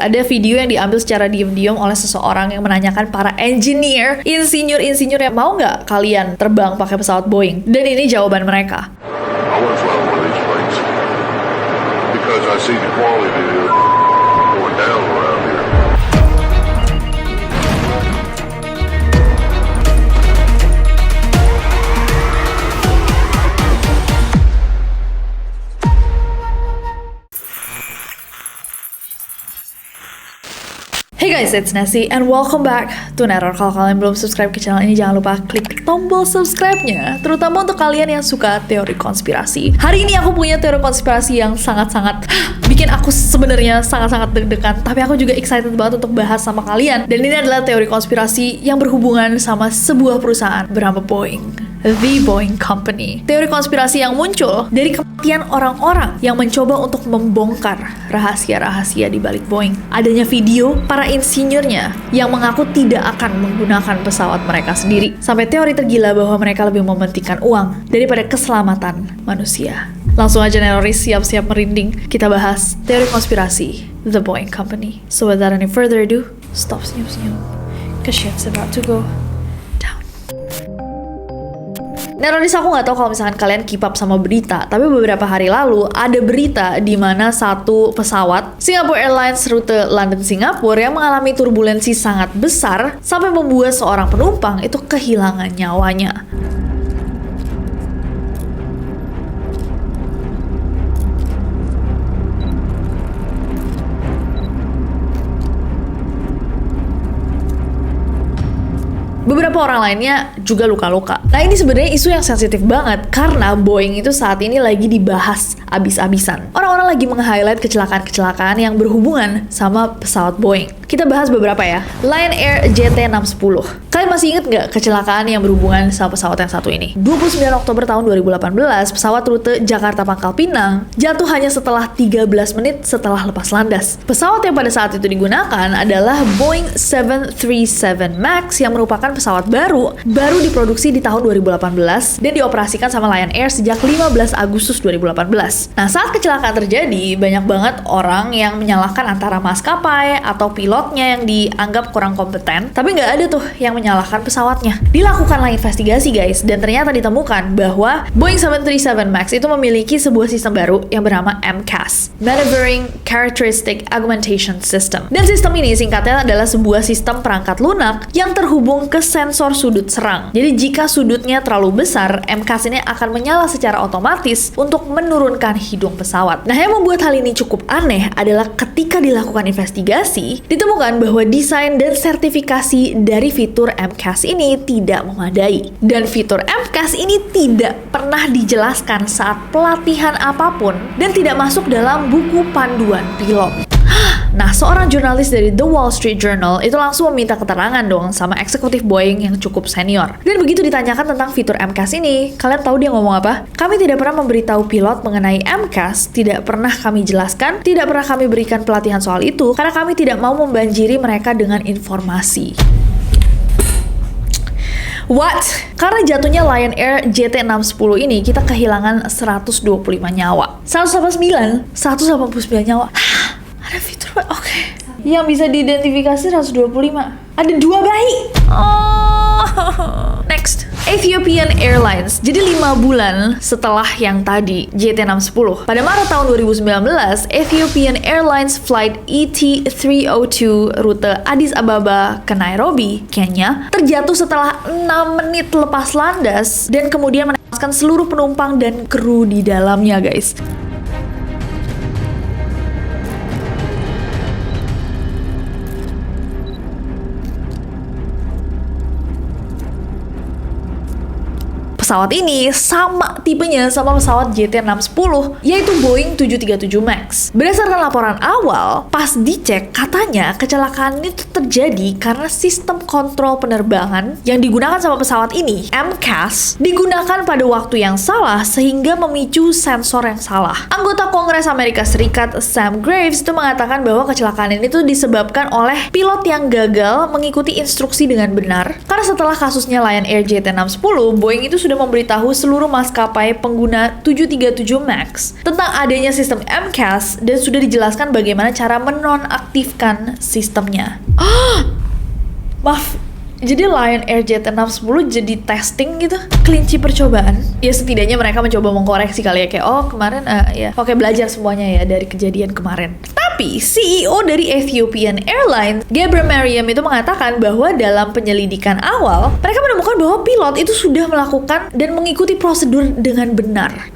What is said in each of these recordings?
Ada video yang diambil secara diam-diam oleh seseorang yang menanyakan para insinyur yang mau nggak kalian terbang pakai pesawat Boeing? Dan ini jawaban mereka. I want to fly one of these planes because I see the quality going down around here. Hey guys, it's Nessie and welcome back to Neror. Kalau kalian belum subscribe ke channel ini, jangan lupa klik tombol subscribe-nya, terutama untuk kalian yang suka teori konspirasi. Hari ini aku punya teori konspirasi yang sangat-sangat bikin aku sebenarnya sangat-sangat deg-degan, tapi aku juga excited banget untuk bahas sama kalian. Dan ini adalah teori konspirasi yang berhubungan sama sebuah perusahaan bernama Boeing. The Boeing Company. Teori konspirasi yang muncul dari kematian orang-orang yang mencoba untuk membongkar rahasia-rahasia di balik Boeing. Adanya video para insinyurnya yang mengaku tidak akan menggunakan pesawat mereka sendiri. Sampai teori tergila bahwa mereka lebih mementingkan uang daripada keselamatan manusia. Langsung aja Neroris, siap-siap merinding. Kita bahas teori konspirasi The Boeing Company. So without any further ado, stop senyum-senyum, cause shit's about to go. Neronis, aku nggak tahu kalau misalkan kalian keep up sama berita, tapi beberapa hari lalu ada berita di mana satu pesawat Singapore Airlines rute London Singapura yang mengalami turbulensi sangat besar sampai membuat seorang penumpang itu kehilangan nyawanya. Beberapa orang lainnya juga luka-luka. Nah, ini sebenarnya isu yang sensitif banget karena Boeing itu saat ini lagi dibahas abis-abisan. Orang-orang lagi meng-highlight kecelakaan-kecelakaan yang berhubungan sama pesawat Boeing. Kita bahas beberapa ya. Lion Air JT610. Kalian masih inget nggak kecelakaan yang berhubungan sama pesawat yang satu ini? 29 Oktober tahun 2018, pesawat rute Jakarta Pangkal Pinang jatuh hanya setelah 13 menit setelah lepas landas. Pesawat yang pada saat itu digunakan adalah Boeing 737 MAX yang merupakan pesawat baru diproduksi di tahun 2018 dan dioperasikan sama Lion Air sejak 15 Agustus 2018. Nah, saat kecelakaan terjadi, banyak banget orang yang menyalahkan antara maskapai atau pilotnya yang dianggap kurang kompeten, tapi nggak ada tuh yang menyalahkan pesawatnya. Dilakukanlah investigasi guys, dan ternyata ditemukan bahwa Boeing 737 MAX itu memiliki sebuah sistem baru yang bernama MCAS, Maneuvering Characteristic Augmentation System. Dan sistem ini singkatnya adalah sebuah sistem perangkat lunak yang terhubung ke sensor sudut serang. Jadi jika sudutnya terlalu besar, MCAS ini akan menyala secara otomatis untuk menurunkan hidung pesawat. Nah, yang membuat hal ini cukup aneh adalah ketika dilakukan investigasi, ditemukan bahwa desain dan sertifikasi dari fitur MCAS ini tidak memadai. Dan fitur MCAS ini tidak pernah dijelaskan saat pelatihan apapun dan tidak masuk dalam buku panduan pilot. Nah, seorang jurnalis dari The Wall Street Journal itu langsung meminta keterangan dong sama eksekutif Boeing yang cukup senior. Dan begitu ditanyakan tentang fitur MCAS ini, kalian tahu dia ngomong apa? Kami tidak pernah memberitahu pilot mengenai MCAS, tidak pernah kami jelaskan, tidak pernah kami berikan pelatihan soal itu, karena kami tidak mau membanjiri mereka dengan informasi. What? Karena jatuhnya Lion Air JT610 ini, kita kehilangan 125 nyawa. 189 nyawa. Ada fitur, oke. Yang bisa diidentifikasi 125. Ada 2 bayi. Oh. Next, Ethiopian Airlines. Jadi 5 bulan setelah yang tadi, JT610. Pada Maret tahun 2019, Ethiopian Airlines Flight ET302 rute Addis Ababa ke Nairobi, Kenya, terjatuh setelah 6 menit lepas landas dan kemudian menewaskan seluruh penumpang dan kru di dalamnya, guys. Pesawat ini sama tipenya sama pesawat JT610, yaitu Boeing 737 MAX. Berdasarkan laporan awal, pas dicek katanya kecelakaan ini terjadi karena sistem kontrol penerbangan yang digunakan sama pesawat ini, MCAS, digunakan pada waktu yang salah sehingga memicu sensor yang salah. Anggota Kongres Amerika Serikat Sam Graves itu mengatakan bahwa kecelakaan ini tuh disebabkan oleh pilot yang gagal mengikuti instruksi dengan benar. Karena setelah kasusnya Lion Air JT610, Boeing itu sudah memberitahu seluruh maskapai pengguna 737 MAX tentang adanya sistem MCAS dan sudah dijelaskan bagaimana cara menonaktifkan sistemnya. Maaf, jadi Lion Air JT610 jadi testing gitu, kelinci percobaan. Ya setidaknya mereka mencoba mengkoreksi kali ya, kayak kemarin ya oke, belajar semuanya ya dari kejadian kemarin. Tapi CEO dari Ethiopian Airlines, Gabriel Mariam itu mengatakan bahwa dalam penyelidikan awal, mereka menemukan bahwa pilot itu sudah melakukan dan mengikuti prosedur dengan benar.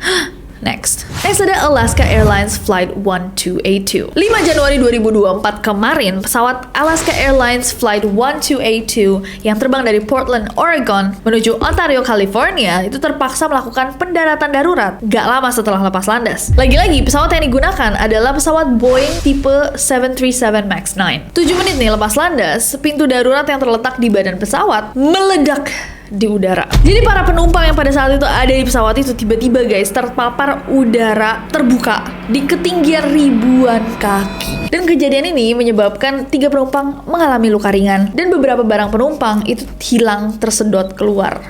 Next ada Alaska Airlines Flight 1282. 5 Januari 2024 kemarin, pesawat Alaska Airlines Flight 1282 yang terbang dari Portland, Oregon menuju Ontario, California itu terpaksa melakukan pendaratan darurat gak lama setelah lepas landas. Lagi-lagi, pesawat yang digunakan adalah pesawat Boeing tipe 737 MAX 9. 7 menit nih lepas landas, pintu darurat yang terletak di badan pesawat meledak di udara. Jadi para penumpang yang pada saat itu ada di pesawat itu tiba-tiba guys terpapar udara terbuka di ketinggian ribuan kaki. Dan kejadian ini menyebabkan 3 penumpang mengalami luka ringan dan beberapa barang penumpang itu hilang tersedot keluar.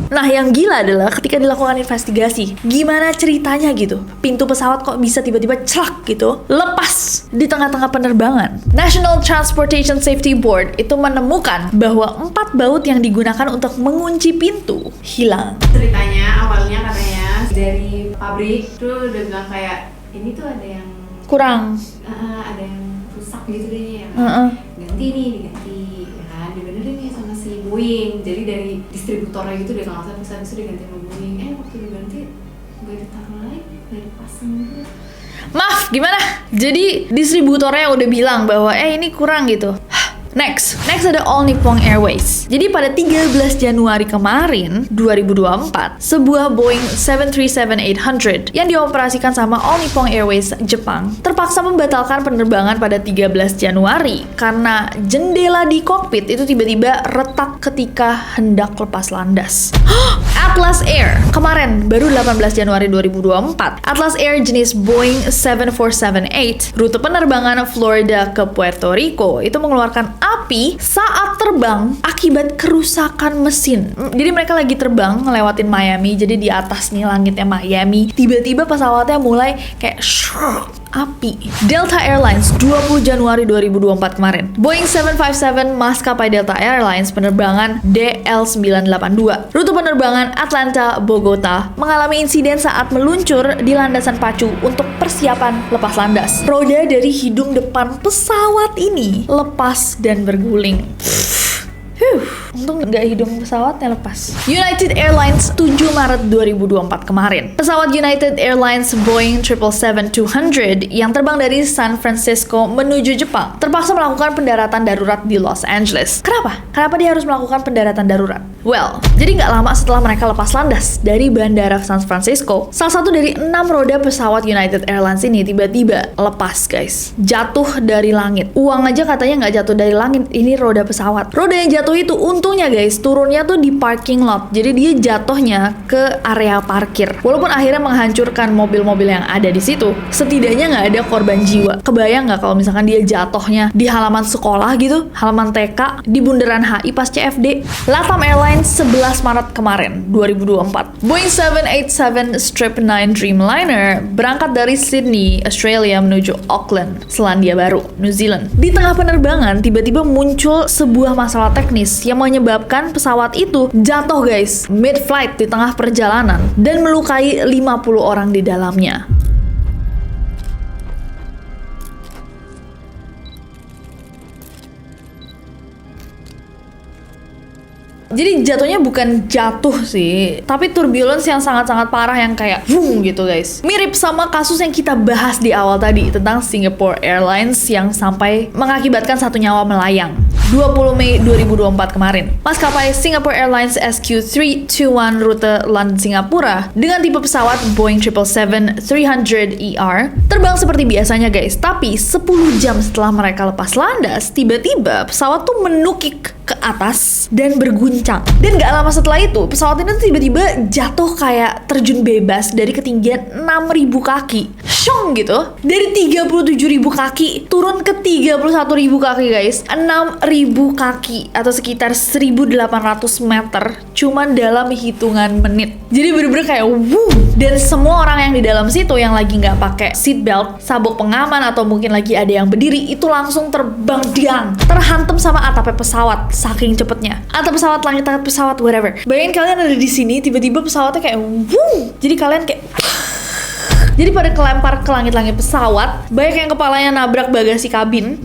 Nah, yang gila adalah ketika dilakukan investigasi, gimana ceritanya gitu? Pintu pesawat kok bisa tiba-tiba celak gitu, lepas di tengah-tengah penerbangan. National Transportation Safety Board itu menemukan bahwa 4 baut yang digunakan untuk mengunci pintu hilang. Ceritanya awalnya katanya dari pabrik tuh udah bilang kayak ini tuh ada yang Kurang. ada yang rusak gitu deh, yang ganti diganti, ya kan, dibenerin nih sama si Boeing. Jadi dari distributornya gitu dia kalau nggak salah bisa diganti sama Boeing. Waktu diganti nggak ditaruh lagi, nggak dipasang gitu. Maaf, gimana? Jadi distributornya udah bilang bahwa ini kurang gitu. Next ada All Nippon Airways. Jadi pada 13 Januari kemarin 2024, sebuah Boeing 737-800 yang dioperasikan sama All Nippon Airways Jepang terpaksa membatalkan penerbangan pada 13 Januari karena jendela di kokpit itu tiba-tiba retak ketika hendak lepas landas. Atlas Air kemarin baru 18 Januari 2024. Atlas Air jenis Boeing 7478 rute penerbangan Florida ke Puerto Rico itu mengeluarkan api saat terbang akibat kerusakan mesin. Jadi mereka lagi terbang ngelewatin Miami, jadi di atas nih langitnya Miami, tiba-tiba pesawatnya mulai kayak api. Delta Airlines 20 Januari 2024 kemarin. Boeing 757 maskapai Delta Airlines penerbangan DL982 rute penerbangan Atlanta Bogota mengalami insiden saat meluncur di landasan pacu untuk persiapan lepas landas. Roda dari hidung depan pesawat ini lepas dan berguling. Untung nggak hidung pesawatnya lepas. United Airlines 7 Maret 2024 kemarin. Pesawat United Airlines Boeing 777-200 yang terbang dari San Francisco menuju Jepang terpaksa melakukan pendaratan darurat di Los Angeles. Kenapa? Kenapa dia harus melakukan pendaratan darurat? Well, jadi nggak lama setelah mereka lepas landas dari bandara San Francisco, salah satu dari 6 roda pesawat United Airlines ini tiba-tiba lepas guys. Jatuh dari langit. Uang aja katanya nggak jatuh dari langit, ini roda pesawat. Roda yang jatuh itu untungnya guys, turunnya tuh di parking lot. Jadi dia jatuhnya ke area parkir. Walaupun akhirnya menghancurkan mobil-mobil yang ada di situ, setidaknya nggak ada korban jiwa. Kebayang nggak kalau misalkan dia jatuhnya di halaman sekolah gitu, halaman TK, di bundaran HI pas CFD. Latam Airlines 11 Maret kemarin, 2024. Boeing 787-9 Dreamliner berangkat dari Sydney, Australia menuju Auckland, Selandia Baru, New Zealand. Di tengah penerbangan, tiba-tiba muncul sebuah masalah teknis yang menyebabkan pesawat itu jatuh guys, mid-flight di tengah perjalanan dan melukai 50 orang di dalamnya. Jadi jatuhnya bukan jatuh sih, tapi turbulence yang sangat-sangat parah yang kayak boom gitu guys. Mirip sama kasus yang kita bahas di awal tadi tentang Singapore Airlines yang sampai mengakibatkan 1 nyawa melayang. 20 Mei 2024 kemarin. Maskapai Singapore Airlines SQ321 rute London Singapura dengan tipe pesawat Boeing 777-300ER terbang seperti biasanya guys, tapi 10 jam setelah mereka lepas landas, tiba-tiba pesawat tuh menukik ke atas dan berguncang kencang. Dan gak lama setelah itu, pesawat ini tuh tiba-tiba jatuh kayak terjun bebas dari ketinggian 6.000 kaki. Syong gitu. Dari 37.000 kaki turun ke 31.000 kaki guys. 6.000 kaki atau sekitar 1.800 meter cuman dalam hitungan menit. Jadi bener-bener kayak wuh. Dan semua orang yang di dalam situ yang lagi nggak pakai seatbelt, sabuk pengaman atau mungkin lagi ada yang berdiri itu langsung terbang diang, terhantam sama atapnya pesawat saking cepetnya. Atap pesawat, langit pesawat, whatever. Bayangin kalian ada di sini tiba-tiba pesawatnya kayak wuh. Jadi kalian kayak jadi pada kelempar ke langit-langit pesawat, banyak yang kepalanya nabrak bagasi kabin.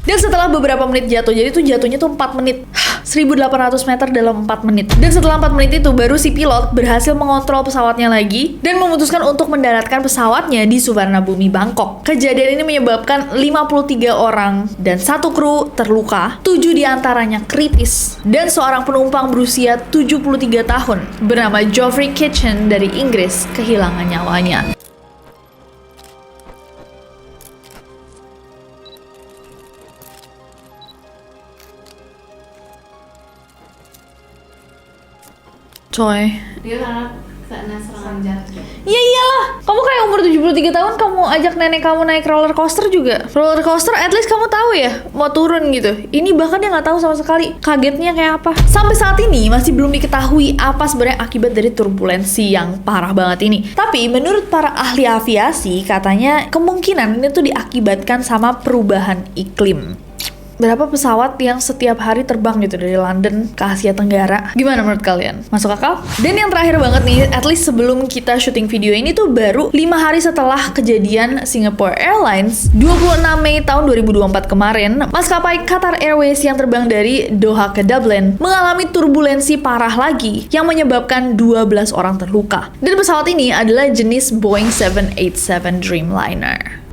Dan setelah beberapa menit jatuh, jadi tuh jatuhnya tuh 4 menit. 1.800 meter dalam 4 menit. Dan setelah 4 menit itu, baru si pilot berhasil mengontrol pesawatnya lagi dan memutuskan untuk mendaratkan pesawatnya di Suvarnabhumi, Bangkok. Kejadian ini menyebabkan 53 orang dan 1 kru terluka, 7 diantaranya kritis. Dan seorang penumpang berusia 73 tahun bernama Geoffrey Kitchen dari Inggris kehilangan nyawanya. Coy. Dia karena kena serangan jantung. Ya iyalah, kamu kayak umur 73 tahun kamu ajak nenek kamu naik roller coaster juga. Roller coaster at least kamu tahu ya mau turun gitu. Ini bahkan dia nggak tahu sama sekali kagetnya kayak apa. Sampai saat ini masih belum diketahui apa sebenarnya akibat dari turbulensi yang parah banget ini. Tapi menurut para ahli aviasi katanya kemungkinan ini tuh diakibatkan sama perubahan iklim. Berapa pesawat yang setiap hari terbang gitu dari London ke Asia Tenggara? Gimana menurut kalian? Masuk akal? Dan yang terakhir banget nih, at least sebelum kita syuting video ini tuh baru 5 hari setelah kejadian Singapore Airlines 26 Mei tahun 2024 kemarin, maskapai Qatar Airways yang terbang dari Doha ke Dublin mengalami turbulensi parah lagi yang menyebabkan 12 orang terluka. Dan pesawat ini adalah jenis Boeing 787 Dreamliner.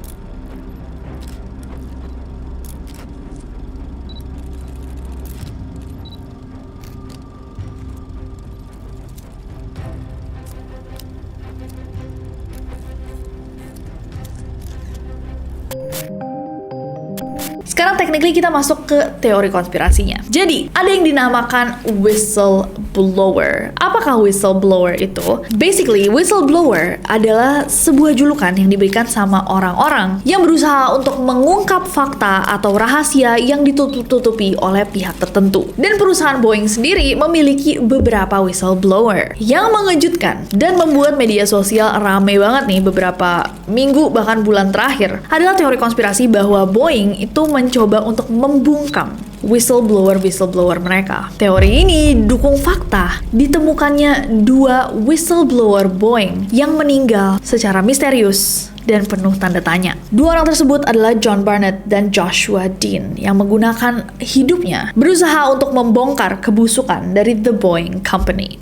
Sekarang technically kita masuk ke teori konspirasinya. Jadi, ada yang dinamakan whistleblower. Apakah whistleblower itu? Basically, whistleblower adalah sebuah julukan yang diberikan sama orang-orang yang berusaha untuk mengungkap fakta atau rahasia yang ditutup-tutupi oleh pihak tertentu. Dan perusahaan Boeing sendiri memiliki beberapa whistleblower yang mengejutkan dan membuat media sosial rame banget nih beberapa minggu bahkan bulan terakhir. Adalah teori konspirasi bahwa Boeing itu mencoba untuk membungkam whistleblower mereka. Teori ini dukung fakta ditemukannya 2 whistleblower Boeing yang meninggal secara misterius dan penuh tanda tanya. 2 orang tersebut adalah John Barnett dan Joshua Dean yang menggunakan hidupnya berusaha untuk membongkar kebusukan dari The Boeing Company.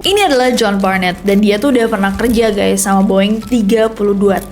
Ini adalah John Barnett dan dia tuh udah pernah kerja guys sama Boeing 32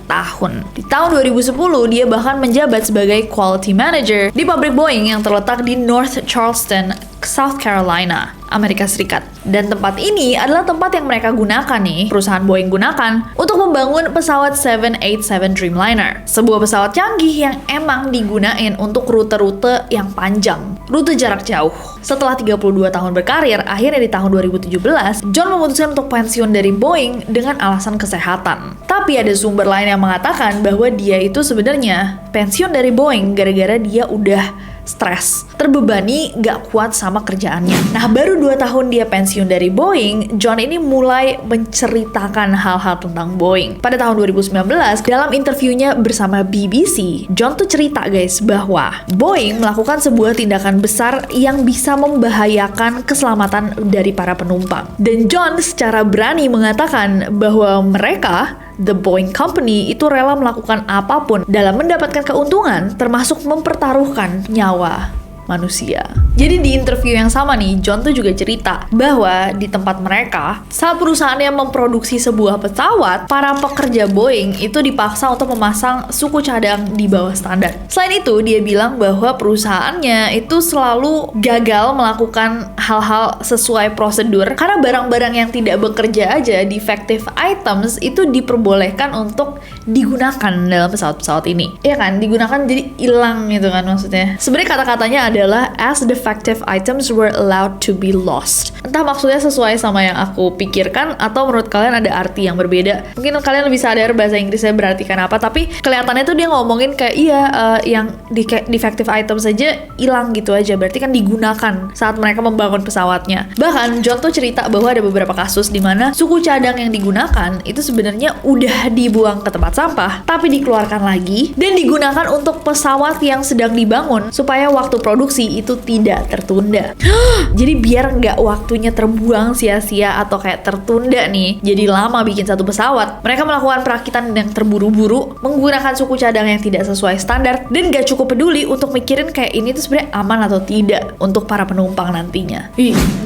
tahun. Di tahun 2010 dia bahkan menjabat sebagai quality manager di pabrik Boeing yang terletak di North Charleston, South Carolina, Amerika Serikat. Dan tempat ini adalah tempat yang mereka gunakan nih, perusahaan Boeing gunakan untuk membangun pesawat 787 Dreamliner. Sebuah pesawat canggih yang emang digunain untuk rute-rute yang panjang, rute jarak jauh. Setelah 32 tahun berkarir, akhirnya di tahun 2017, John memutuskan untuk pensiun dari Boeing dengan alasan kesehatan. Tapi ada sumber lain yang mengatakan bahwa dia itu sebenarnya pensiun dari Boeing gara-gara dia udah stres, terbebani, gak kuat sama kerjaannya. Nah, baru 2 tahun dia pensiun dari Boeing, John ini mulai menceritakan hal-hal tentang Boeing. Pada tahun 2019, dalam interviewnya bersama BBC, John tuh cerita guys bahwa Boeing melakukan sebuah tindakan besar yang bisa membahayakan keselamatan dari para penumpang. Dan John secara berani mengatakan bahwa mereka, The Boeing Company, itu rela melakukan apapun dalam mendapatkan keuntungan, termasuk mempertaruhkan nyawa manusia. Jadi di interview yang sama nih, John tuh juga cerita bahwa di tempat mereka, saat perusahaannya memproduksi sebuah pesawat, para pekerja Boeing itu dipaksa untuk memasang suku cadang di bawah standar. Selain itu, dia bilang bahwa perusahaannya itu selalu gagal melakukan hal-hal sesuai prosedur karena barang-barang yang tidak bekerja aja, defective items, itu diperbolehkan untuk digunakan dalam pesawat-pesawat ini. Iya kan? Digunakan jadi hilang gitu kan maksudnya. Sebenarnya kata-katanya ada adalah as defective items were allowed to be lost. Entah maksudnya sesuai sama yang aku pikirkan atau menurut kalian ada arti yang berbeda. Mungkin kalian lebih sadar bahasa Inggrisnya berartikan apa, tapi kelihatannya tuh dia ngomongin kayak yang defective item saja hilang gitu aja. Berarti kan digunakan saat mereka membangun pesawatnya. Bahkan John tuh cerita bahwa ada beberapa kasus di mana suku cadang yang digunakan itu sebenarnya udah dibuang ke tempat sampah, tapi dikeluarkan lagi dan digunakan untuk pesawat yang sedang dibangun supaya waktu produksi itu tidak tertunda. Jadi biar nggak waktunya terbuang sia-sia atau kayak tertunda nih, jadi lama bikin satu pesawat, mereka melakukan perakitan yang terburu-buru, menggunakan suku cadang yang tidak sesuai standar, dan gak cukup peduli untuk mikirin kayak ini tuh sebenarnya aman atau tidak untuk para penumpang nantinya.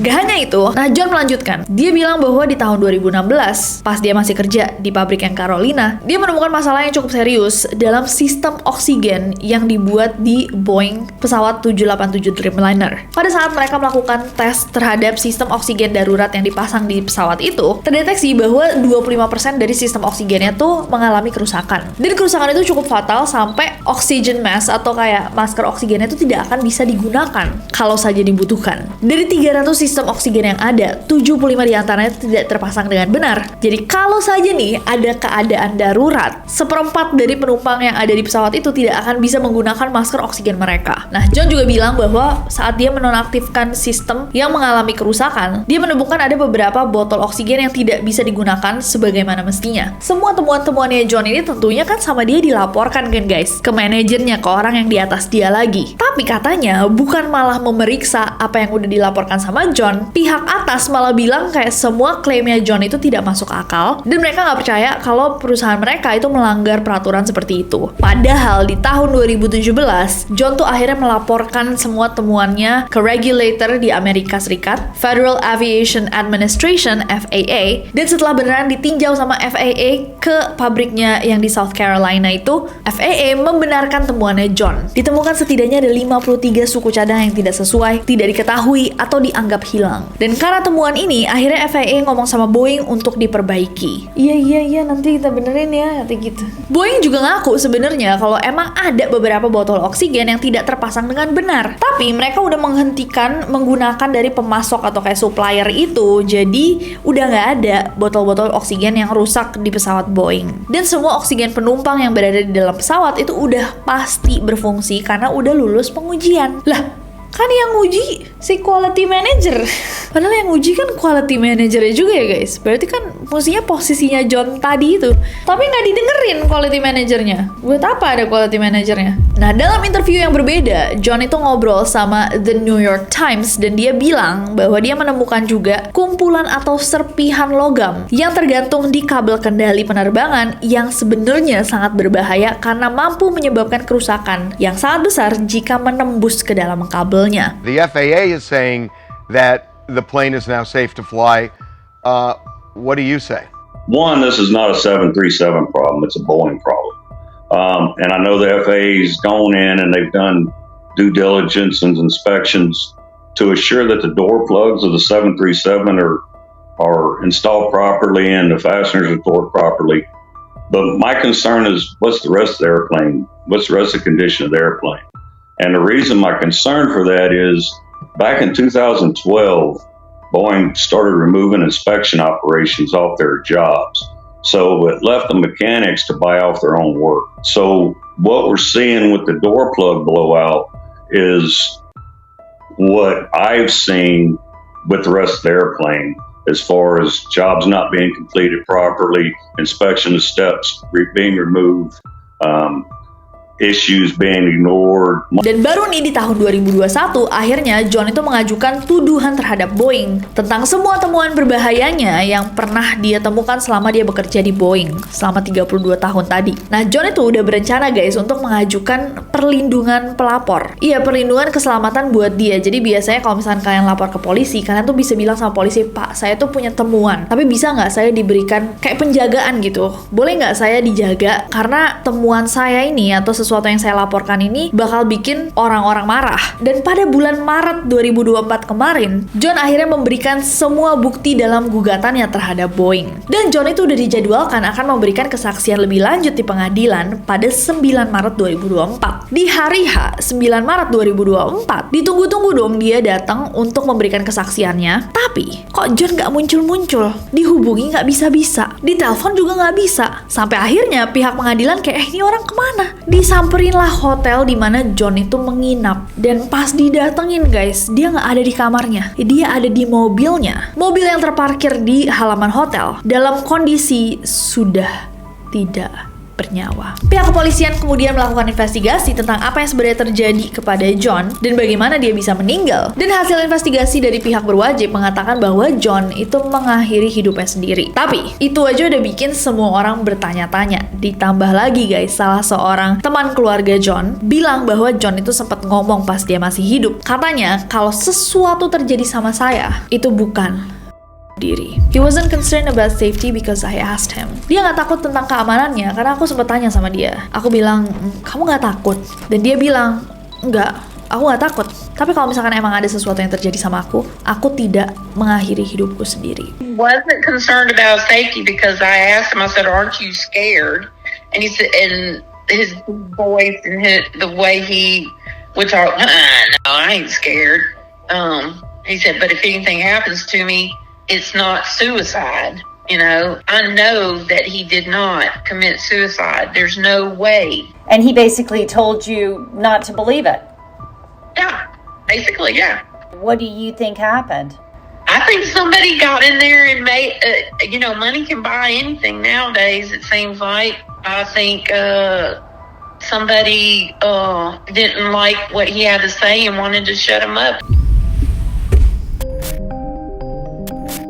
Gak hanya itu, nah John melanjutkan, dia bilang bahwa di tahun 2016, pas dia masih kerja di pabrik yang Carolina, dia menemukan masalah yang cukup serius dalam sistem oksigen yang dibuat di Boeing pesawat 787 Dreamliner. Pada saat mereka melakukan tes terhadap sistem oksigen darurat yang dipasang di pesawat itu, terdeteksi bahwa 25% dari sistem oksigennya tuh mengalami kerusakan. Dan kerusakan itu cukup fatal sampai oxygen mask atau kayak masker oksigennya itu tidak akan bisa digunakan kalau saja dibutuhkan. Dari 300 sistem oksigen yang ada, 75 diantaranya tidak terpasang dengan benar. Jadi kalau saja nih ada keadaan darurat, seperempat dari penumpang yang ada di pesawat itu tidak akan bisa menggunakan masker oksigen mereka. Nah, John juga bilang bahwa saat dia menonaktifkan sistem yang mengalami kerusakan, dia menemukan ada beberapa botol oksigen yang tidak bisa digunakan sebagaimana mestinya. Semua temuan-temuannya John ini tentunya kan sama dia dilaporkan kan guys, ke manajernya, ke orang yang di atas dia lagi. Tapi katanya bukan malah memeriksa apa yang udah dilaporkan sama John, pihak atas malah bilang kayak semua klaimnya John itu tidak masuk akal dan mereka nggak percaya kalau perusahaan mereka itu melanggar peraturan seperti itu. Padahal di tahun 2017, John tuh akhirnya melaporkan semua temuannya ke regulator di Amerika Serikat, Federal Aviation Administration (FAA), dan setelah beneran ditinjau sama FAA ke pabriknya yang di South Carolina itu, FAA membenarkan temuannya John. Ditemukan setidaknya ada 53 suku cadang yang tidak sesuai, tidak diketahui, atau dianggap hilang. Dan karena temuan ini, akhirnya FAA ngomong sama Boeing untuk diperbaiki. Iya, nanti kita benerin ya, nanti gitu. Boeing juga ngaku sebenarnya kalau emang ada beberapa botol oksigen yang tidak terpasang dengan benar. Tapi mereka udah menghentikan menggunakan dari pemasok atau kayak supplier itu, jadi udah nggak ada botol-botol oksigen yang rusak di pesawat Boeing. Dan semua oksigen penumpang yang berada di dalam pesawat itu udah pasti berfungsi karena udah lulus pengujian. Lah, kan yang uji si quality manager. Padahal yang uji kan quality managernya juga ya guys. Berarti kan mestinya posisinya John tadi itu. Tapi nggak didengerin quality managernya. Buat apa ada quality managernya? Nah, dalam interview yang berbeda, John itu ngobrol sama The New York Times dan dia bilang bahwa dia menemukan juga kumpulan atau serpihan logam yang tergantung di kabel kendali penerbangan yang sebenarnya sangat berbahaya karena mampu menyebabkan kerusakan yang sangat besar jika menembus ke dalam kabelnya. The FAA is saying that the plane is now safe to fly. What do you say? One, this is not a 737 problem, it's a Boeing problem. And I know the FAA's gone in and they've done due diligence and inspections to assure that the door plugs of the 737 are installed properly and the fasteners are stored properly. But my concern is, what's the rest of the airplane? What's the rest of the condition of the airplane? And the reason my concern for that is, back in 2012, Boeing started removing inspection operations off their jobs. So it left the mechanics to buy off their own work. So what we're seeing with the door plug blowout is what I've seen with the rest of the airplane, as far as jobs not being completed properly, inspection steps being removed, issues being ignored. Dan baru nih di tahun 2021, akhirnya John itu mengajukan tuduhan terhadap Boeing tentang semua temuan berbahayanya yang pernah dia temukan selama dia bekerja di Boeing selama 32 tahun tadi. Nah, John itu udah berencana guys untuk mengajukan perlindungan pelapor. Iya, perlindungan keselamatan buat dia. Jadi biasanya kalau misalnya kalian lapor ke polisi, kalian tuh bisa bilang sama polisi, "Pak, saya tuh punya temuan, tapi bisa nggak saya diberikan kayak penjagaan gitu? Boleh nggak saya dijaga? Karena temuan saya ini atau sesuatu yang saya laporkan ini bakal bikin orang-orang marah. Dan pada bulan Maret 2024 kemarin, John akhirnya memberikan semua bukti dalam gugatannya terhadap Boeing. Dan John itu udah dijadwalkan akan memberikan kesaksian lebih lanjut di pengadilan pada 9 Maret 2024. Di hari H, 9 Maret 2024, ditunggu-tunggu dong dia datang untuk memberikan kesaksiannya. Tapi, kok John nggak muncul-muncul? Dihubungi nggak bisa-bisa, ditelepon juga nggak bisa. Sampai akhirnya pihak pengadilan kayak, ini orang kemana? Disamperinlah hotel di mana John itu menginap. Dan pas didatengin guys, dia nggak ada di kamarnya. Dia ada di mobilnya. Mobil yang terparkir di halaman hotel dalam kondisi sudah tidak bernyawa. Pihak kepolisian kemudian melakukan investigasi tentang apa yang sebenarnya terjadi kepada John dan bagaimana dia bisa meninggal. Dan hasil investigasi dari pihak berwajib mengatakan bahwa John itu mengakhiri hidupnya sendiri. Tapi itu aja udah bikin semua orang bertanya-tanya. Ditambah lagi guys, salah seorang teman keluarga John bilang bahwa John itu sempat ngomong pas dia masih hidup. Katanya kalau sesuatu terjadi sama saya, itu bukan diri. He wasn't concerned about safety because I asked him. Dia nggak takut tentang keamanannya karena aku sempat tanya sama dia. Aku bilang, kamu nggak takut? Dan dia bilang, enggak, aku nggak takut. Tapi kalau misalkan emang ada sesuatu yang terjadi sama aku tidak mengakhiri hidupku sendiri. Wasn't concerned about safety because I asked him. I said, "Aren't you scared?" And he said, and his voice and the way he would talk, no, I ain't scared. He said, but if anything happens to me, it's not suicide. You know, I know that he did not commit suicide. There's no way. And he basically told you not to believe it. Yeah, basically, yeah. What do you think happened? I think somebody got in there and made, money can buy anything nowadays, it seems like. I think somebody didn't like what he had to say and wanted to shut him up.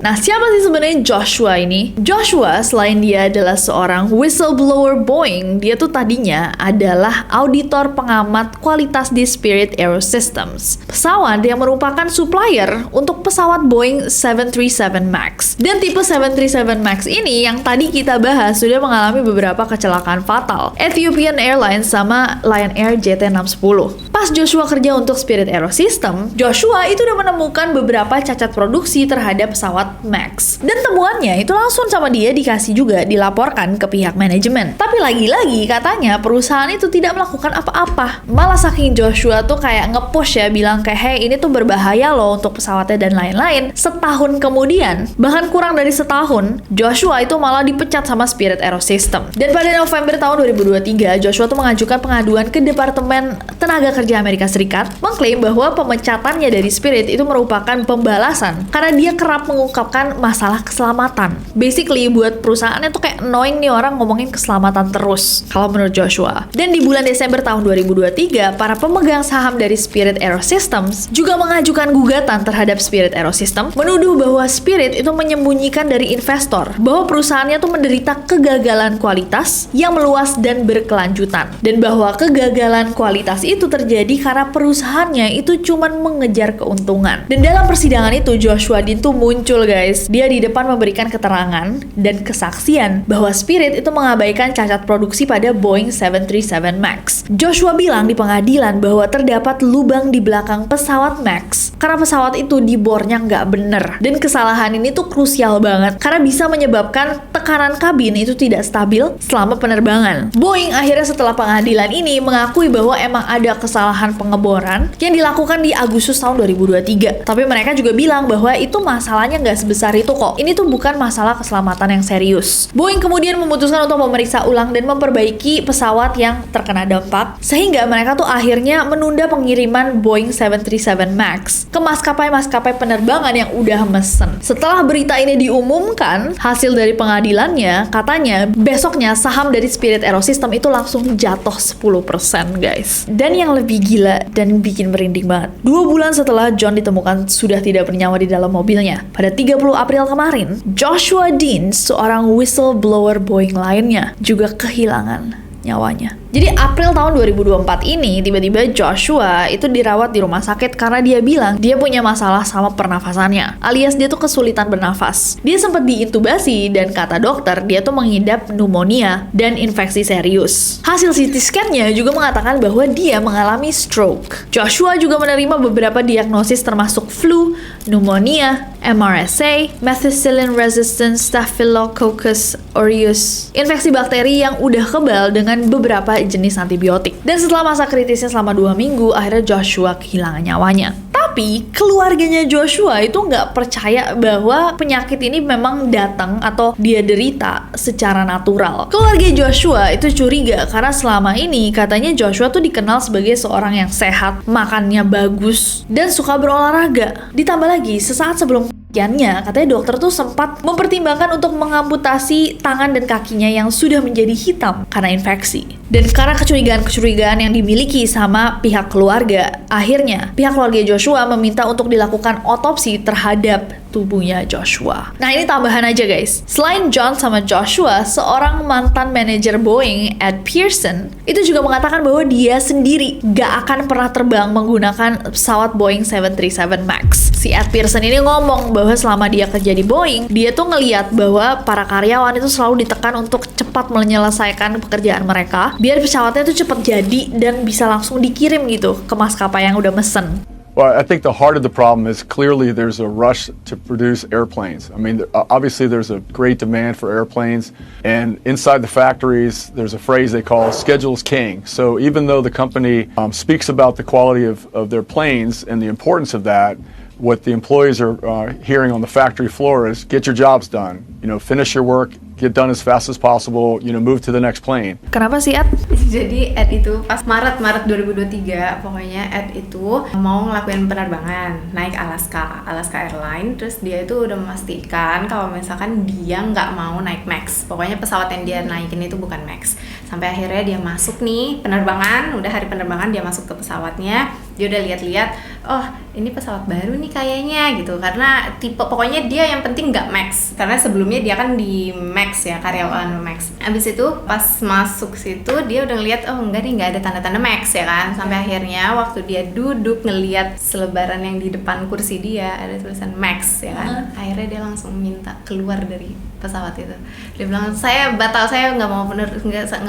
Nah, siapa sih sebenarnya Joshua ini? Joshua, selain dia adalah seorang whistleblower Boeing, dia tuh tadinya adalah auditor pengamat kualitas di Spirit AeroSystems, pesawat yang merupakan supplier untuk pesawat Boeing 737 MAX. Dan tipe 737 MAX ini yang tadi kita bahas sudah mengalami beberapa kecelakaan fatal, Ethiopian Airlines sama Lion Air JT610. Pas Joshua kerja untuk Spirit AeroSystems, Joshua itu udah menemukan beberapa cacat produksi terhadap pesawat Max. Dan temuannya itu langsung sama dia dikasih juga dilaporkan ke pihak manajemen. Tapi lagi-lagi katanya perusahaan itu tidak melakukan apa-apa. Malah saking Joshua tuh kayak nge-push ya, bilang kayak, hey ini tuh berbahaya loh untuk pesawatnya dan lain-lain. Setahun kemudian, bahkan kurang dari setahun, Joshua itu malah dipecat sama Spirit AeroSystems. Dan pada November tahun 2023, Joshua tuh mengajukan pengaduan ke Departemen Tenaga Kerja Amerika Serikat, mengklaim bahwa pemecatannya dari Spirit itu merupakan pembalasan karena dia kerap mengungkapkan masalah keselamatan. Basically buat perusahaannya tuh kayak annoying nih orang ngomongin keselamatan terus, kalau menurut Joshua. Dan di bulan Desember tahun 2023, para pemegang saham dari Spirit AeroSystems juga mengajukan gugatan terhadap Spirit AeroSystems, menuduh bahwa Spirit itu menyembunyikan dari investor bahwa perusahaannya tuh menderita kegagalan kualitas yang meluas dan berkelanjutan, dan bahwa kegagalan kualitas itu terjadi karena perusahaannya itu cuman mengejar keuntungan. Dan dalam persidangan itu Joshua Dean tuh muncul guys. Dia di depan memberikan keterangan dan kesaksian bahwa Spirit itu mengabaikan cacat produksi pada Boeing 737 MAX. Joshua bilang di pengadilan bahwa terdapat lubang di belakang pesawat MAX karena pesawat itu dibornya nggak bener. Dan kesalahan ini tuh krusial banget karena bisa menyebabkan tekanan kabin itu tidak stabil selama penerbangan. Boeing akhirnya setelah pengadilan ini mengakui bahwa emang ada kesalahan pengeboran yang dilakukan di Agustus tahun 2023. Tapi mereka juga bilang bahwa itu masalahnya nggak sebesar itu kok. Ini tuh bukan masalah keselamatan yang serius. Boeing kemudian memutuskan untuk memeriksa ulang dan memperbaiki pesawat yang terkena dampak, sehingga mereka tuh akhirnya menunda pengiriman Boeing 737 MAX ke maskapai-maskapai penerbangan yang udah mesen. Setelah berita ini diumumkan, hasil dari pengadilannya, katanya besoknya saham dari Spirit AeroSystems itu langsung jatuh 10% guys. Dan yang lebih gila dan bikin merinding banget, 2 bulan setelah John ditemukan sudah tidak bernyawa di dalam mobilnya, pada 30 April kemarin, Joshua Dean, seorang whistleblower Boeing lainnya, juga kehilangan nyawanya. Jadi April tahun 2024 ini tiba-tiba Joshua itu dirawat di rumah sakit karena dia bilang dia punya masalah sama pernafasannya, alias dia tuh kesulitan bernafas. Dia sempat diintubasi dan kata dokter dia tuh mengidap pneumonia dan infeksi serius. Hasil CT scan-nya juga mengatakan bahwa dia mengalami stroke. Joshua juga menerima beberapa diagnosis termasuk flu, pneumonia, MRSA, methicillin resistant Staphylococcus aureus, infeksi bakteri yang udah kebal dengan beberapa jenis antibiotik. Dan setelah masa kritisnya selama 2 minggu, akhirnya Joshua kehilangan nyawanya. Tapi keluarganya Joshua itu nggak percaya bahwa penyakit ini memang datang atau dia derita secara natural. Keluarga Joshua itu curiga karena selama ini katanya Joshua tuh dikenal sebagai seorang yang sehat, makannya bagus, dan suka berolahraga. Ditambah lagi, sesaat sebelum kematiannya, katanya dokter tuh sempat mempertimbangkan untuk mengamputasi tangan dan kakinya yang sudah menjadi hitam karena infeksi. Dan karena kecurigaan-kecurigaan yang dimiliki sama pihak keluarga, akhirnya pihak keluarga Joshua meminta untuk dilakukan otopsi terhadap tubuhnya Joshua. Nah, ini tambahan aja guys. Selain John sama Joshua, seorang mantan manajer Boeing, Ed Pearson, itu juga mengatakan bahwa dia sendiri gak akan pernah terbang menggunakan pesawat Boeing 737 MAX. Si Ed Pearson ini ngomong bahwa selama dia kerja di Boeing, dia tuh ngeliat bahwa para karyawan itu selalu ditekan untuk cepat menyelesaikan pekerjaan mereka, biar pesawatnya tuh cepat jadi dan bisa langsung dikirim gitu ke maskapai yang udah mesen. Well, I think the heart of the problem is clearly there's a rush to produce airplanes. I mean, obviously there's a great demand for airplanes, and inside the factories, there's a phrase they call "schedule is king." So even though the company speaks about the quality of their planes and the importance of that, what the employees are hearing on the factory floor is get your jobs done. You know, finish your work, get done as fast as possible, you know, move to the next plane. Kenapa sih, Ed? Jadi Ed itu pas Maret 2023, pokoknya Ed itu mau ngelakuin penerbangan naik Alaska Airlines. Terus dia itu udah memastikan kalau misalkan dia nggak mau naik Max, pokoknya pesawat yang dia naikin itu bukan Max. Sampai akhirnya dia masuk nih penerbangan, udah hari penerbangan dia masuk ke pesawatnya, dia udah lihat-lihat, oh ini pesawat baru nih kayaknya gitu, karena tipe pokoknya dia yang penting nggak Max, karena sebelumnya dia kan di Max ya, karyawan Max. Abis itu pas masuk situ dia udah ngeliat, oh enggak nih, nggak ada tanda-tanda Max ya kan. Sampai akhirnya waktu dia duduk ngeliat selebaran yang di depan kursi dia ada tulisan Max ya kan. Akhirnya dia langsung minta keluar dari pesawat itu. Dia bilang, saya batal, saya nggak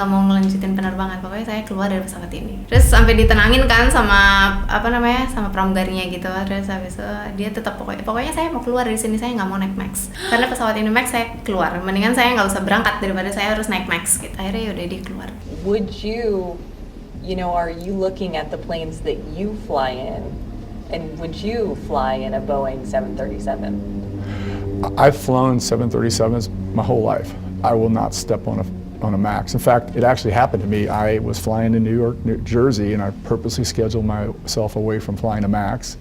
mau ngelanjutin penerbangan, pokoknya saya keluar dari pesawat ini. Terus sampai ditenangin kan sama sama pramugarinya gitu. Terus habis itu dia tetap pokoknya saya mau keluar dari sini, saya nggak mau naik Max, karena pesawat ini Max, saya keluar, mendingan saya nggak usah berangkat daripada saya harus naik Max gitu. Akhirnya yaudah dia keluar. Would you know, are you looking at the planes that you fly in, and would you fly in a Boeing 737? I've flown 737s my whole life. I will not step on a Max. In fact, it actually happened to me. I was flying to New Jersey, and I purposely scheduled myself away from flying a Max.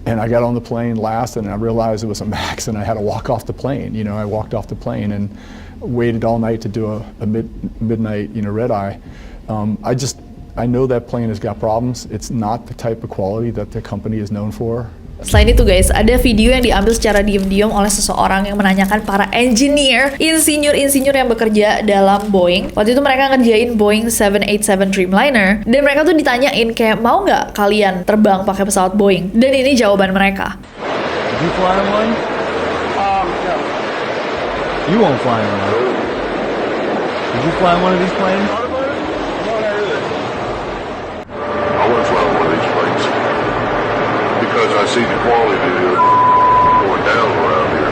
And I got on the plane last, and I realized it was a Max, and I had to walk off the plane. You know, I walked off the plane and waited all night to do a midnight, red eye. I know that plane has got problems. It's not the type of quality that the company is known for. Selain itu guys, ada video yang diambil secara diam-diam oleh seseorang yang menanyakan para insinyur yang bekerja dalam Boeing. Waktu itu mereka ngerjain Boeing 787 Dreamliner, dan mereka tuh ditanyain kayak, mau nggak kalian terbang pakai pesawat Boeing? Dan ini jawaban mereka. Did you fly in one? No. You won't fly in one. Did you fly in one of these planes? I wouldn't fly one of these planes because I see the quality going down around here.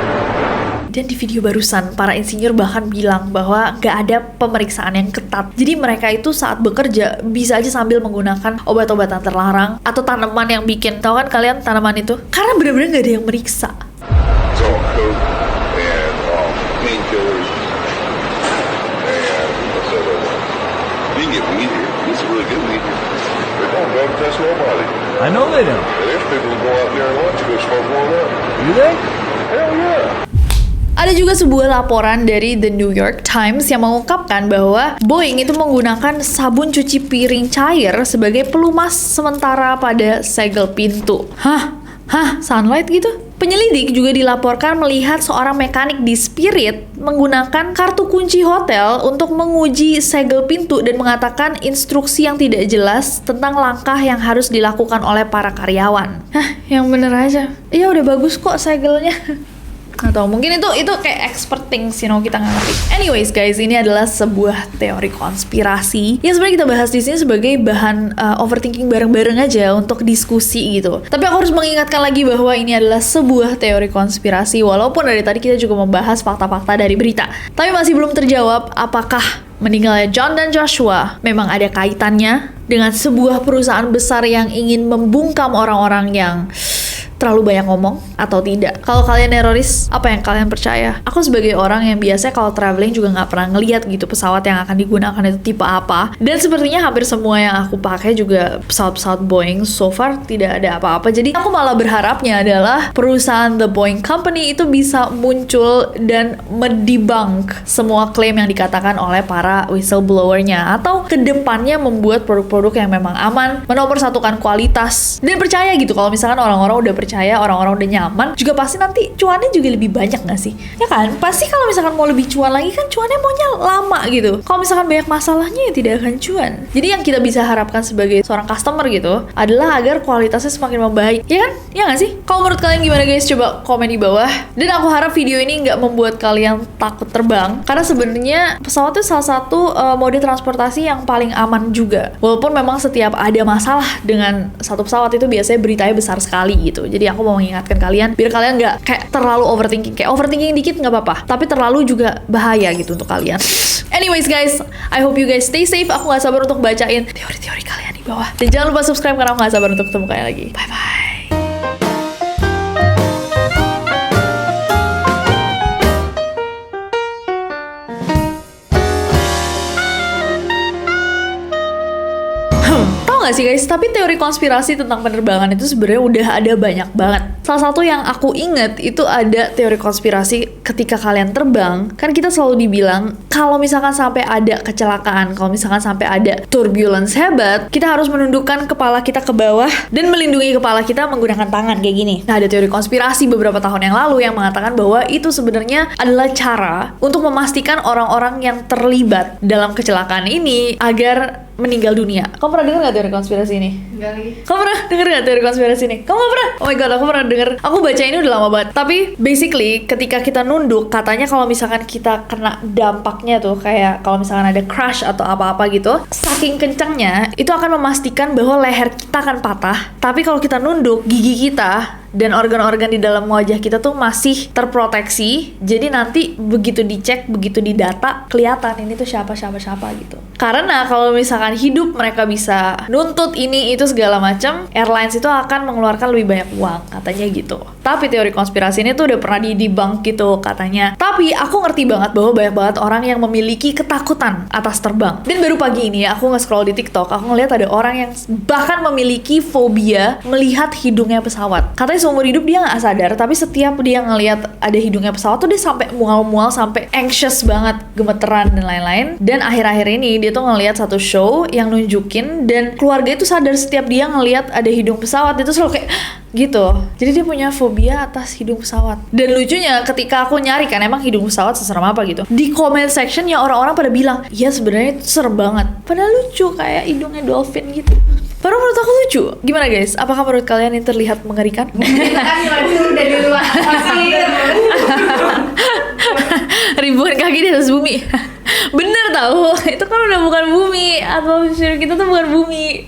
Dan di video barusan, para insinyur bahkan bilang bahwa nggak ada pemeriksaan yang ketat. Jadi mereka itu saat bekerja bisa aja sambil menggunakan obat-obatan terlarang atau tanaman yang bikin, tahu kan kalian tanaman itu? Karena benar-benar nggak ada yang meriksa. It's all coke and painkillers and what's that other one? You can get weed here. It's really good weed here. They don't drug test nobody. I know they don't. And there's people who go out there and lunch go smoke one up. Do they? Hell yeah. Ada juga sebuah laporan dari The New York Times yang mengungkapkan bahwa Boeing itu menggunakan sabun cuci piring cair sebagai pelumas sementara pada segel pintu. Hah? Sunlight gitu? Penyelidik juga dilaporkan melihat seorang mekanik di Spirit menggunakan kartu kunci hotel untuk menguji segel pintu dan mengatakan instruksi yang tidak jelas tentang langkah yang harus dilakukan oleh para karyawan. Hah, yang bener aja. Iya udah bagus kok segelnya. Atau mungkin itu kayak expert things, kita nggak ngerti. Anyways guys, ini adalah sebuah teori konspirasi yang sebenarnya kita bahas di sini sebagai bahan overthinking bareng-bareng aja untuk diskusi gitu. Tapi aku harus mengingatkan lagi bahwa ini adalah sebuah teori konspirasi, walaupun dari tadi kita juga membahas fakta-fakta dari berita. Tapi masih belum terjawab apakah meninggalnya John dan Joshua memang ada kaitannya dengan sebuah perusahaan besar yang ingin membungkam orang-orang yang terlalu banyak ngomong atau tidak. Kalau kalian teroris, apa yang kalian percaya? Aku sebagai orang yang biasanya kalau traveling juga nggak pernah ngeliat gitu pesawat yang akan digunakan itu tipe apa. Dan sepertinya hampir semua yang aku pakai juga pesawat-pesawat Boeing. So far tidak ada apa-apa. Jadi aku malah berharapnya adalah perusahaan The Boeing Company itu bisa muncul dan mendebunk semua klaim yang dikatakan oleh para whistleblower-nya, atau kedepannya membuat produk-produk yang memang aman, menomorsatukan kualitas, dan percaya gitu kalau misalkan orang-orang udah percaya, orang-orang udah nyaman, juga pasti nanti cuannya juga lebih banyak gak sih? Ya kan? Pasti kalau misalkan mau lebih cuan lagi kan cuannya maunya lama gitu. Kalau misalkan banyak masalahnya ya tidak akan cuan. Jadi yang kita bisa harapkan sebagai seorang customer gitu adalah agar kualitasnya semakin membaik. Ya kan? Ya gak sih? Kalau menurut kalian gimana guys? Coba komen di bawah. Dan aku harap video ini nggak membuat kalian takut terbang, karena sebenarnya pesawat itu salah satu mode transportasi yang paling aman juga. Walaupun memang setiap ada masalah dengan satu pesawat itu biasanya beritanya besar sekali gitu. Jadi aku mau mengingatkan kalian biar kalian nggak kayak terlalu overthinking. Kayak overthinking dikit nggak apa-apa, tapi terlalu juga bahaya gitu untuk kalian. Anyways guys, I hope you guys stay safe. Aku nggak sabar untuk bacain teori-teori kalian di bawah. Dan jangan lupa subscribe karena aku nggak sabar untuk ketemu kalian lagi. Bye bye. Gak sih guys, tapi teori konspirasi tentang penerbangan itu sebenarnya udah ada banyak banget. Salah satu yang aku inget itu ada teori konspirasi ketika kalian terbang, kan kita selalu dibilang kalau misalkan sampai ada kecelakaan, kalau misalkan sampai ada turbulence hebat, kita harus menundukkan kepala kita ke bawah dan melindungi kepala kita menggunakan tangan kayak gini. Nah, ada teori konspirasi beberapa tahun yang lalu yang mengatakan bahwa itu sebenarnya adalah cara untuk memastikan orang-orang yang terlibat dalam kecelakaan ini agar meninggal dunia. Kamu pernah dengar gak teori konspirasi ini? Enggak lagi. Kamu pernah denger gak teori konspirasi ini? Kamu gak pernah? Oh my god, aku pernah denger. Aku baca ini udah lama banget. Tapi basically ketika kita nunduk, katanya kalau misalkan kita kena dampaknya tuh, kayak kalau misalkan ada crash atau apa-apa gitu, saking kencangnya itu akan memastikan bahwa leher kita akan patah. Tapi kalau kita nunduk, gigi kita dan organ-organ di dalam wajah kita tuh masih terproteksi. Jadi nanti begitu dicek, begitu didata, kelihatan ini tuh siapa gitu. Karena kalau misalkan hidup mereka bisa nuntut ini itu segala macam, airlines itu akan mengeluarkan lebih banyak uang, katanya gitu. Tapi teori konspirasi ini tuh udah pernah didebunk gitu katanya. Tapi aku ngerti banget bahwa banyak banget orang yang memiliki ketakutan atas terbang. Dan baru pagi ini aku nge-scroll di TikTok, aku ngeliat ada orang yang bahkan memiliki fobia melihat hidungnya pesawat. Katanya seumur hidup dia nggak sadar, tapi setiap dia ngelihat ada hidungnya pesawat tuh dia sampai mual-mual, sampai anxious banget, gemeteran dan lain-lain. Dan akhir-akhir ini dia tuh ngelihat satu show yang nunjukin, dan keluarga itu sadar setiap dia ngelihat ada hidung pesawat itu selalu kayak gitu. Jadi dia punya fobia atas hidung pesawat. Dan lucunya ketika aku nyari kan emang hidung pesawat seserem apa gitu, di comment section ya orang-orang pada bilang iya sebenarnya itu serem banget, padahal lucu kayak hidungnya dolphin gitu. Baru menurut aku lucu. Gimana guys? Apakah menurut kalian ini terlihat mengerikan? Dari luar pasir. Ribuan kaki di atas bumi. Bener tahu. Itu kan udah bukan bumi. Atmosfer kita tuh bukan bumi.